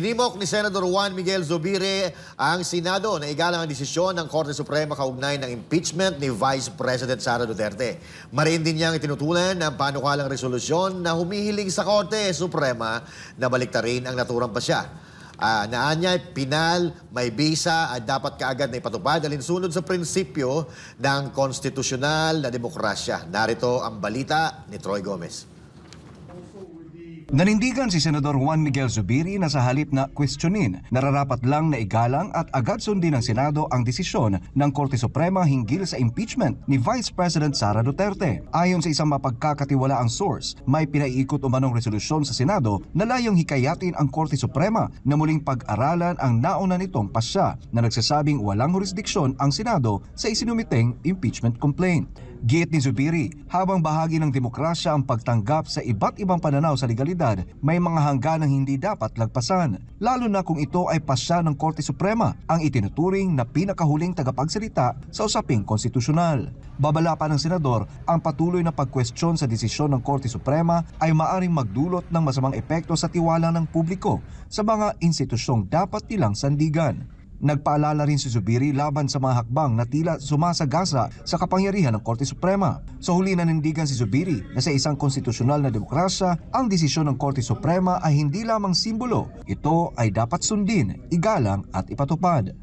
Hinimok ni Senador Juan Miguel Zubiri ang Senado na igalang ang desisyon ng Korte Suprema kaugnay ng impeachment ni Vice President Sara Duterte. Mariin din niyang itinutulan ang panukalang resolusyon na humihiling sa Korte Suprema na baliktarin ang naturang pasya. Naan niya, pinal, may bisa at dapat kaagad na ipatupad alinsunod sa prinsipyo ng konstitusyonal na demokrasya. Narito ang balita ni Troy Gomez. Nanindigan si Senador Juan Miguel Zubiri na sa halip na kwestiyonin, nararapat lang na igalang at agad sundin ng Senado ang desisyon ng Korte Suprema hinggil sa impeachment ni Vice President Sara Duterte. Ayon sa isang mapagkakatiwalaang source, may pinaiikot umanong resolusyon sa Senado na layong hikayatin ang Korte Suprema na muling pag-aralan ang nauna nitong pasya na nagsasabing walang jurisdiksyon ang Senado sa isinumiteng impeachment complaint. Giit ni Zubiri, habang bahagi ng demokrasya ang pagtanggap sa iba't ibang pananaw sa legalidad, may mga hangganang hindi dapat lagpasan, lalo na kung ito ay pasya ng Korte Suprema, ang itinuturing na pinakahuling tagapagsalita sa usaping konstitusyonal. Babala pa ng senador, ang patuloy na pagkwestiyon sa desisyon ng Korte Suprema ay maaring magdulot ng masamang epekto sa tiwala ng publiko sa mga institusyong dapat nilang sandigan. Nagpaalala rin si Zubiri laban sa mga hakbang na tila sumasagasa sa kapangyarihan ng Korte Suprema. Sa huli nanindigan si Zubiri na sa isang konstitusyonal na demokrasya, ang desisyon ng Korte Suprema ay hindi lamang simbolo. Ito ay dapat sundin, igalang at ipatupad.